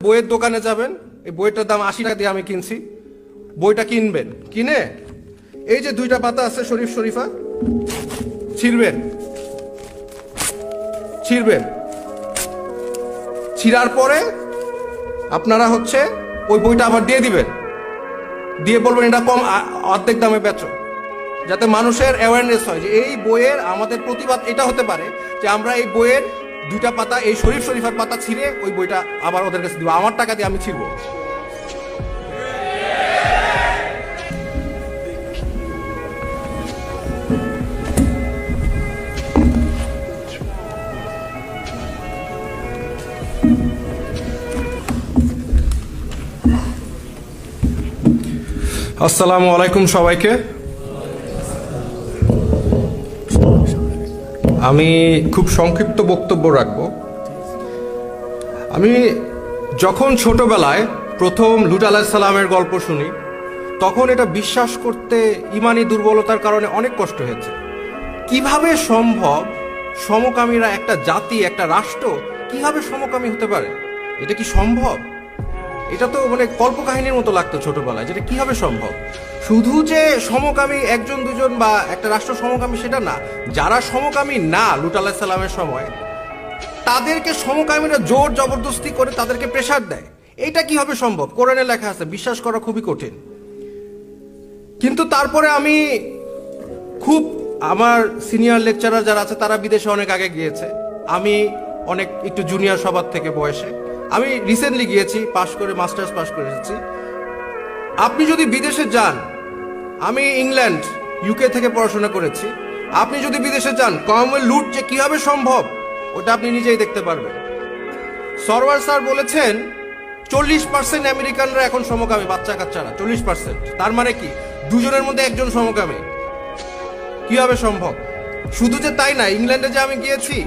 বইয়ের দোকানে যাবেন, এই বইটার দাম 80 টাকা দিয়ে আমি কিনছি, বইটা কিনবেন, কিনে এই যে 2টা পাতা আছে শরীফ শরীফা, ছিঁড়বেন, ছিঁড়ার পরে আপনারা হচ্ছে ওই বইটা আবার দিয়ে দিবেন, দিয়ে বলবেন এটা কম, অর্ধেক দামে বেচো, যাতে মানুষের অ্যাওয়ারনেস হয় যে এই বইয়ের আমাদের প্রতিবাদ এটা হতে পারে যে আমরা এই বইয়ের 2টা পাতা, এই শরীফ শরীফার পাতা ছিঁড়ে ওই বইটা আবার ওদের কাছে দিব, আমার টাকা দিয়ে আমি ছিঁড়বো। আসসালামু আলাইকুম সবাইকে। আমি খুব সংক্ষিপ্ত বক্তব্য রাখব। আমি যখন ছোটবেলায় প্রথম লূত আলাইহিস সালামের গল্প শুনি, তখন এটা বিশ্বাস করতে ইমানি দুর্বলতার কারণে অনেক কষ্ট হয়েছে। কিভাবে সম্ভব সমকামীরা, একটা জাতি, একটা রাষ্ট্র কিভাবে সমকামী হতে পারে? এটা কি সম্ভব? এটা তো মানে কল্পকাহিনীর মতো লাগতো ছোটবেলায়, যেটা কিভাবে সম্ভব। শুধু যে সমকামী একজন দুজন বা একটা রাষ্ট্র সমকামী সেটা না, যারা সমকামী না লূত আলাইহিস সালামের সময়, তাদেরকে সমকামীরা জোর জবরদস্তি করে তাদেরকে প্রেসার দেয়। এটা কিভাবে সম্ভব? কোরআনে লেখা আছে, বিশ্বাস করা খুবই কঠিন। কিন্তু তারপরে আমি খুব, আমার সিনিয়র লেকচারার যারা আছে তারা বিদেশে অনেক আগে গিয়েছে, আমি অনেক একটু জুনিয়র সবার থেকে বয়সে, আমি রিসেন্টলি গিয়েছি, পাশ করে মাস্টার্স পাশ করে এসেছি। আপনি যদি বিদেশে যান, আমি ইংল্যান্ড ইউকে থেকে পড়াশোনা করেছি, আপনি যদি বিদেশে যান, কমওয়েলথ লুট যে কিভাবে সম্ভব ওটা আপনি নিজেই দেখতে পারবেন। সরওয়ার স্যার বলেছেন 40% আমেরিকানরা এখন সমকামী, বাচ্চা কাচ্চারা 40%। তার মানে কি 2জনের মধ্যে 1জন সমকামী। কিভাবে সম্ভব? শুধু যে তাই না, ইংল্যান্ডে যে আমি গিয়েছি,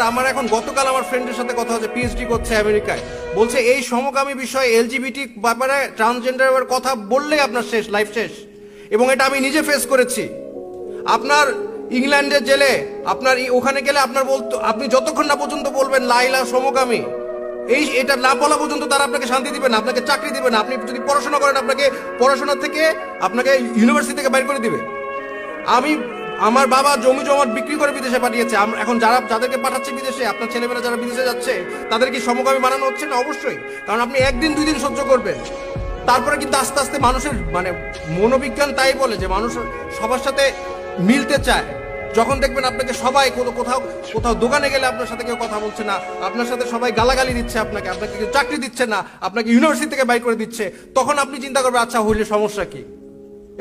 আমার এখন গতকাল আমার ফ্রেন্ডের সাথে কথা হচ্ছে, পিএইচডি করছে আমেরিকায়, বলছে এই সমকামী বিষয়ে, এলজিবিটি ব্যাপারে, ট্রান্সজেন্ডারের কথা বললেই আপনার শেষ, লাইফ শেষ। এবং এটা আমি নিজে ফেস করেছি। আপনার ইংল্যান্ডের জেলে, আপনার ওখানে গেলে আপনার আপনি যতক্ষণ না পর্যন্ত বলবেন লাইলা সমকামী, এটা না বলা পর্যন্ত তারা আপনাকে শান্তি দিবে না, আপনাকে চাকরি দিবে না। আপনি যদি পড়াশোনা করেন, আপনাকে পড়াশোনা থেকে আপনাকে ইউনিভার্সিটি থেকে বাইর করে দিবে। আমার বাবা জমি জমা বিক্রি করে বিদেশে পাঠিয়েছে। এখন যাদেরকে পাঠাচ্ছে বিদেশে, আপনার ছেলেমেয়েরা যারা বিদেশে যাচ্ছে, তাদের কি সমকামী বানানো হচ্ছে না? অবশ্যই। কারণ আপনি 1 দিন 2 দিন সহ্য করবেন, তারপরে কিন্তু আস্তে আস্তে মানুষের মানে মনোবিজ্ঞান তাই বলে যে মানুষ সবার সাথে মিলতে চায়। যখন দেখবেন আপনাকে সবাই কোথাও দোকানে গেলে আপনার সাথে কেউ কথা বলছে না, আপনার সাথে সবাই গালাগালি দিচ্ছে, আপনাকে কেউ চাকরি দিচ্ছে না, আপনাকে ইউনিভার্সিটি থেকে বাইর করে দিচ্ছে, তখন আপনি চিন্তা করবেন আচ্ছা হইলে সমস্যা কি।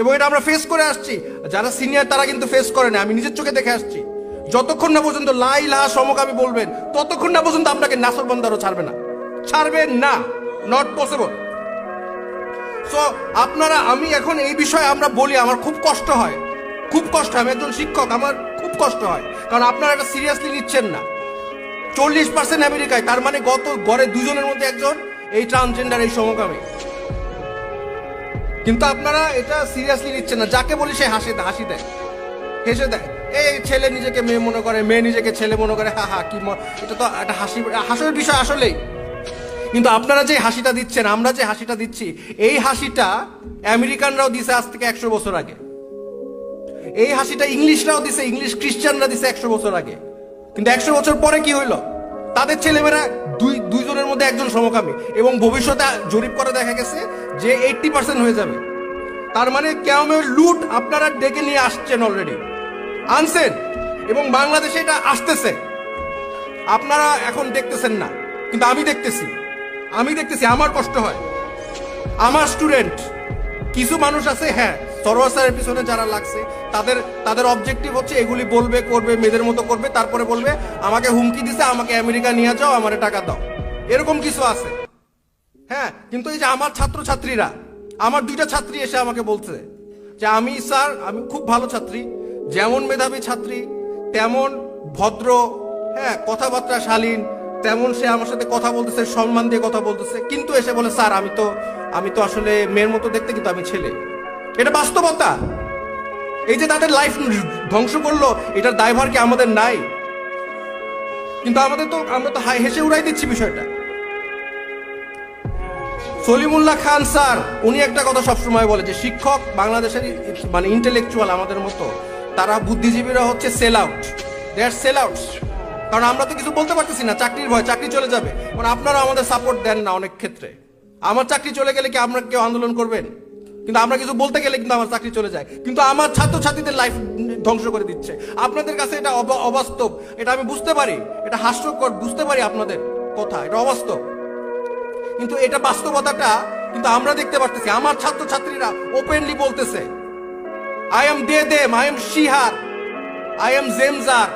এবং এটা আমরা ফেস করে আসছি। যারা সিনিয়র তারা কিন্তু ফেস করে না, আমি নিজের চোখে দেখে আসছি। যতক্ষণ না পর্যন্ত লা ইলাহা সমকামী বলবেন, ততক্ষণ না পর্যন্ত আপনাকে নাসরবন্দারও ছাড়বে না, নট পসিবল। সো আমি এখন এই বিষয়ে আমরা বলি, আমার খুব কষ্ট হয়। আমি একজন শিক্ষক, আমার খুব কষ্ট হয়, কারণ আপনারা এটা সিরিয়াসলি নিচ্ছেন না। 40% আমেরিকায়, তার মানে গড়ে 2জনের মধ্যে 1জন এই ট্রান্সজেন্ডার, এই সমকামী। কিন্তু আপনারা এটা সিরিয়াসলি নিচ্ছেন না। যাকে বলি সে হেসে দেয়। এই ছেলে নিজেকে মেয়ে মনে করে, মেয়ে নিজেকে ছেলে মনে করে, হা কি এটা তো একটা হাসির বিষয় আসলেই। কিন্তু আপনারা যে হাসিটা দিচ্ছেন, আমরা যে হাসিটা দিচ্ছি, এই হাসিটা আমেরিকানরাও দিছে আজ থেকে 100 বছর আগে। এই হাসিটা ইংলিশরাও দিছে, ইংলিশ খ্রিস্টানরা দিছে 100 বছর আগে। কিন্তু 100 বছর পরে কি হইলো? তাদের ছেলেমেয়েরা 2জনের মধ্যে 1জন সমকামী, এবং ভবিষ্যতে জরিপ করে দেখা গেছে যে 80% হয়ে যাবে। তার মানে কিয়ামতের লুট আপনারা ডেকে নিয়ে আসছেন, অলরেডি আনছেন, এবং বাংলাদেশে এটা আসতেছে। আপনারা এখন দেখতেছেন না, কিন্তু আমি দেখতেছি। আমার কষ্ট হয়। আমার স্টুডেন্ট কিছু মানুষ আছে, হ্যাঁ, সরওয়ার স্যারের পিছনে যারা লাগছে, তাদের অবজেক্টিভ হচ্ছে এগুলি বলবে, করবে, মেয়েদের মতো করবে, তারপরে বলবে আমাকে হুমকি দিছে, আমাকে আমেরিকা নিয়ে যাও, আমারে টাকা দাও। এরকম কিছু আছে, হ্যাঁ। কিন্তু এই যে আমার ছাত্রছাত্রীরা, আমার 2টা ছাত্রী এসে আমাকে বলছে যে স্যার, আমি খুব ভালো ছাত্রী, যেমন মেধাবী ছাত্রী তেমন ভদ্র, হ্যাঁ, কথাবার্তা শালীন, তেমন সে আমার সাথে কথা বলতেছে, সম্মান দিয়ে কথা বলতেছে, কিন্তু এসে বলে স্যার আমি তো আসলে মেয়ের মতো দেখতে, কিন্তু আমি ছেলে। এটা বাস্তবতা। এই যে তাদের লাইফ ধ্বংস করলো, এটার দায়ভার কি আমাদের নাই? কিন্তু আমরা তো হেসে উড়াই দিচ্ছি বিষয়টা। সলিমুল্লাহ খান স্যার উনি একটা কথা সবসময় বলে যে শিক্ষক বাংলাদেশের মানে ইন্টেলেকচুয়াল আমাদের মতো তারা বুদ্ধিজীবীরা হচ্ছে সেল আউট, দে আর সেল আউট। কারণ আমরা তো কিছু বলতে পারতেছি না, চাকরির ভয়, চাকরি চলে যাবে। মানে আপনারা আমাদের সাপোর্ট দেন না অনেক ক্ষেত্রে। আমার চাকরি চলে গেলে কি আমরা কেউ আন্দোলন করবেন? কিন্তু আমরা কিছু বলতে গেলে কিন্তু আমার চাকরি চলে যায়, কিন্তু আমার ছাত্রছাত্রীদের লাইফ ধ্বংস করে দিচ্ছে। আপনাদের কাছে এটা অবাস্তব, এটা আমি বুঝতে পারি, এটা হাস্যকর, বুঝতে পারি আপনাদের কথা, এটা অবাস্তব, কিন্তু এটা বাস্তবতাটা কিন্তু আমরা দেখতে পারতেছি। আমার ছাত্রছাত্রীরা ওপেনলি বলতেছে I am they them, I am she, I am জেমজার।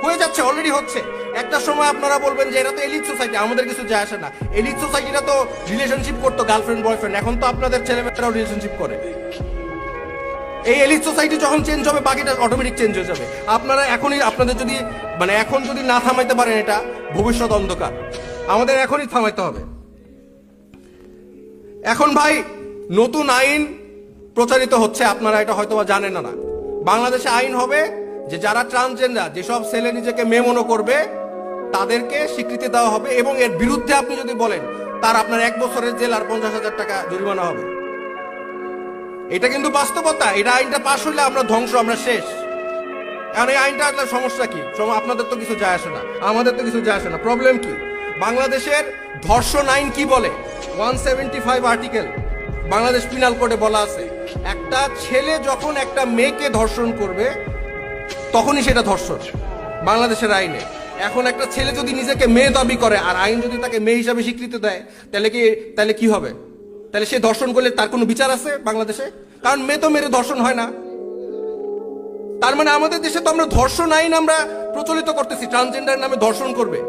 হয়ে যাচ্ছে, অলরেডি হচ্ছে। একটা সময় আপনারা বলবেন যে এরা তো এলিট সোসাইটি, আমাদের কিছু যায় আসে না। এলিট সোসাইটিরা তো রিলেশনশিপ করতো গার্লফ্রেন্ড বয়ফ্রেন্ড, এখন তো আপনাদের ছেলেমেয়েরাও রিলেশনশিপ করে। এই এলিট সোসাইটি যখন চেঞ্জ হবে বাকিটা অটোমেটিক চেঞ্জ হয়ে যাবে। আপনারা এখনই, আপনাদের যদি মানে এখন যদি না থামাইতে পারেন এটা ভবিষ্যৎ অন্ধকার, আমাদের এখনই থামাইতে হবে। এখন ভাই নতুন আইন প্রচারিত হচ্ছে, আপনারা এটা হয়তো জানেন না। বাংলাদেশে আইন হবে যে যারা ট্রান্সজেন্ডার, যেসব ছেলে নিজেকে মেয়ে মনে করবে তাদেরকে স্বীকৃতি দেওয়া হবে, এবং এর বিরুদ্ধে আপনি যদি বলেন তার আপনার 1 বছরের জেল আর 50,000 টাকা জরিমানা হবে। এটা কিন্তু বাস্তবতা। এটা আইনটা পাশ হইলে আমরা ধ্বংস, আমরা শেষ। এখন এই আইনটা আসলে সমস্যা কি? আপনাদের তো কিছু যায় আসে না, আমাদের তো কিছু যায় আসে না। প্রবলেম কি? বাংলাদেশের ধর্ষণ আইন কি বলে? 175 আর্টিকেল বাংলাদেশ পিনাল কোডে বলা আছে, একটা ছেলে যখন একটা মেয়েকে ধর্ষণ করবে তখনই সেটা ধর্ষণ বাংলাদেশের আইনে। এখন একটা ছেলে যদি নিজেকে মেয়ে দাবি করে আর আইন যদি তাকে মেয়ে হিসাবে স্বীকৃতি দেয়, তাহলে কি হবে? তাহলে সে ধর্ষণ করলে তার কোনো বিচার আছে বাংলাদেশে? কারণ মেয়ে তো মেরে ধর্ষণ হয় না। তার মানে আমাদের দেশে তো আমরা ধর্ষণ আইন আমরা প্রচলিত করতেছি, ট্রান্সজেন্ডার নামে ধর্ষণ করবে।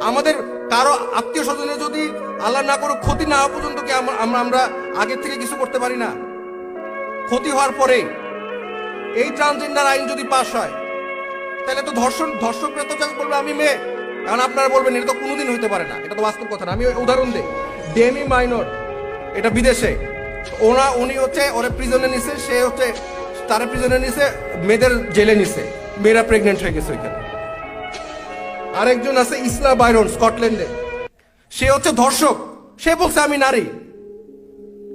আমাদের কারো আত্মীয় স্বজনের যদি আল্লাহ না করুক ক্ষতি না হওয়া পর্যন্ত কি আমরা আগের থেকে কিছু করতে পারি না? ক্ষতি হওয়ার পরে এই ট্রান্সজেন্ডার আইন যদি পাস হয় তাহলে তো ধর্ষকরা তো বলবে আমি মেয়ে। কারণ আপনারা বলবেন এটা তো কোনোদিন হইতে পারে না, এটা তো বাস্তব কথা না। আমি উদাহরণ দিই, ডেমি মাইনর, এটা বিদেশে, উনি হচ্ছে ওরা প্রিজনে নিছে, সে হচ্ছে তারা প্রিজনে নিছে, মেয়েদের জেলে নিছে, মেয়েরা প্রেগনেন্ট হয়ে গেছে ওইখানে। আরেকজন আছে ইসলা বাইরন, স্কটল্যান্ডে, সে হচ্ছে ধর্ষক, সে বলছে আমি নারী।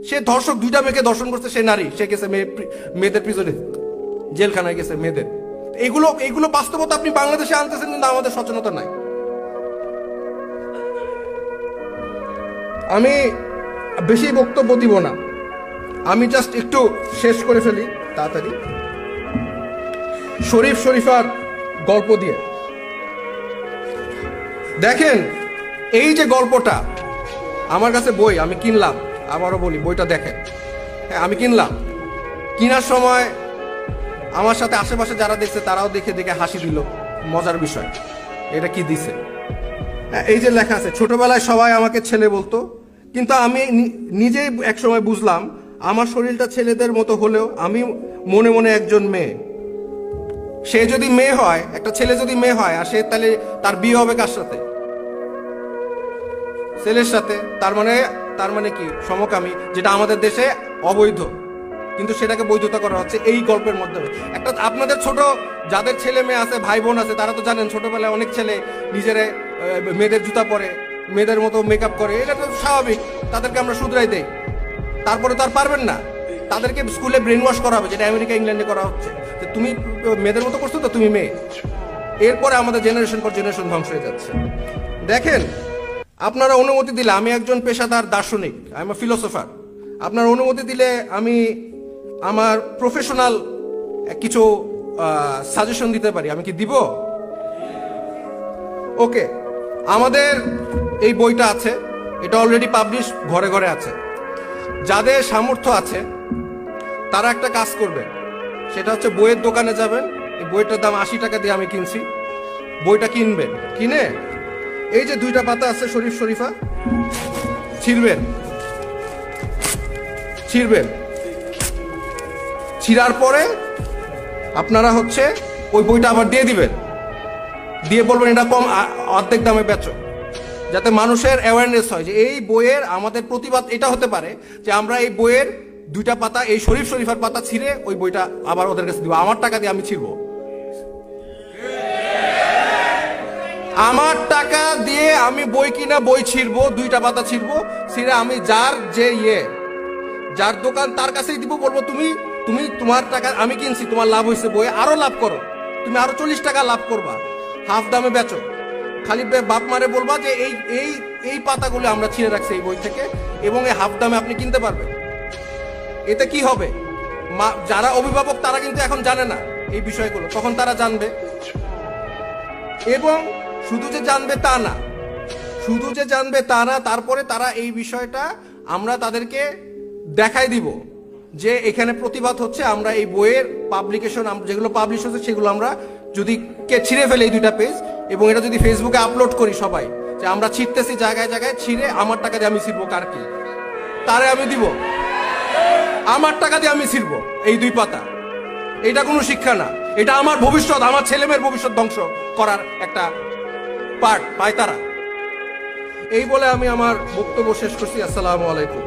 সে ধর্ষক, 2টা মেয়েকে ধর্ষণ করছে, সে নারী, সে গেছে মেয়েদের প্রিজনে, জেলখানায় গেছে মেয়েদের। এইগুলো বাস্তবতা আপনি বাংলাদেশে আনতেছেন, কিন্তু আমাদের সচেতনতা নাই। আমি বেশি বক্তব্য দিব না, আমি জাস্ট একটু শেষ করে ফেলি তাড়াতাড়ি শরীফার গল্প দিয়ে। দেখেন এই যে গল্পটা, আমার কাছে বই আমি কিনলাম, আবারও বলি বইটা দেখেন। হ্যাঁ আমি কিনলাম, কেনার সময় আমার সাথে আশেপাশে যারা দেখছে তারাও দেখে হাসি দিল। মজার বিষয় এটা কি দিছে, এই যে লেখা আছে, ছোটবেলায় সবাই আমাকে ছেলে বলতো, কিন্তু আমি নিজেই একসময় বুঝলাম আমার শরীরটা ছেলেদের মতো হলেও আমি মনে মনে একজন মেয়ে। সে যদি মেয়ে হয়, একটা ছেলে যদি মেয়ে হয়, আর সে তাহলে তার বিয়ে হবে কার সাথে? ছেলের সাথে। তার মানে কি? সমকামী, যেটা আমাদের দেশে অবৈধ, কিন্তু সেটাকে বৈধতা করা হচ্ছে এই গল্পের মাধ্যমে। একটা আপনাদের ছোট যাদের ছেলে মেয়ে আছে, ভাই বোন আছে, তারা তো জানেন ছোটবেলায় অনেক ছেলে নিজেরা মেয়েদের জুতা পরে, মেয়েদের মতো মেকআপ করে, এটা তো স্বাভাবিক, তাদেরকে আমরা শুধরাই দেই। তারপরে তো আর পারবেন না, তাদেরকে স্কুলে ব্রেন ওয়াশ করা হবে, যেটা আমেরিকা ইংল্যান্ডে করা হচ্ছে, যে তুমি মেয়েদের মতো করছো তো তুমি মেয়ে। এরপরে আমাদের জেনারেশন পর জেনারেশন ধ্বংস হয়ে যাচ্ছে। দেখেন, আপনারা অনুমতি দিলে, আমি একজন পেশাদার দার্শনিক, আই এম আ ফিলোসোফার, আপনারা অনুমতি দিলে আমি আমার প্রফেশনাল কিছু সাজেশন দিতে পারি। আমি কি দিব? ওকে, আমাদের এই বইটা আছে, এটা অলরেডি পাবলিশ, ঘরে ঘরে আছে। যাদের সামর্থ্য আছে তারা একটা কাজ করবে, সেটা হচ্ছে বইয়ের দোকানে যাবেন, এই বইটার দাম 80 টাকা দিয়ে আমি কিনছি, বইটা কিনবেন, কিনে এই যে 2টা পাতা আছে শরীফা, ছিঁড়বেন, ছিঁড়ার পরে আপনারা হচ্ছে ওই বইটা আবার দিয়ে দিবেন, দিয়ে বলবেন এটা কম, অর্ধেক দামে বেচো, যাতে মানুষের অ্যাওয়ারনেস হয় যে এই বইয়ের আমাদের প্রতিবাদ এটা হতে পারে যে আমরা এই বইয়ের 2টা পাতা, এই শরীফার পাতা ছিঁড়ে ওই বইটা আবার ওদের কাছে দিব, আমার টাকা দিয়ে আমি ছিঁড়বো। আমার টাকা দিয়ে আমি বই কিনা বই ছিড়বো, 2টা পাতা ছিড়বো, ছিঁড়ে আমি যার দোকান তার কাছেই দিব, বলবো তুমি তুমি তোমার টাকা আমি কিনছি, তোমার লাভ হয়েছে, বই আরো লাভ করো, তুমি আরো 40 টাকা লাভ করবা, হাফ দামে বেচো। খালি বাপ মারে বলবা যে এই এই এই পাতাগুলো আমরা ছিঁড়ে রাখছি এই বই থেকে, এবং এই হাফ দামে আপনি কিনতে পারবেন। এতে কি হবে? যারা অভিভাবক তারা কিন্তু এখন জানে না এই বিষয়গুলো, তখন তারা জানবে। এবং শুধু যে জানবে তা না, তারপরে তারা এই বিষয়টা আমরা তাদেরকে দেখাই দিব যে এখানে প্রতিবাদ হচ্ছে। আমরা এই বইয়ের পাবলিকেশন যেগুলো পাবলিশ হচ্ছে সেগুলো আমরা যদি ছিঁড়ে ফেলে এই 2টা পেজ, এবং এটা যদি ফেসবুকে আপলোড করি সবাই যে আমরা ছিঁড়তেছি জায়গায় জায়গায়, ছিঁড়ে আমার টাকা দিয়ে আমি ছিঁড়বো, কার কি তারে আমি দিব, আমার টাকা দিয়ে আমি ছিঁড়বো এই 2 পাতা। এটা কোনো শিক্ষা না, এটা আমার ভবিষ্যৎ, আমার ছেলেমেয়ের ভবিষ্যৎ ধ্বংস করার একটা পার্ট পায় তারা। এই বলে আমি আমার বক্তব্য শেষ করছি। আসসালামু আলাইকুম।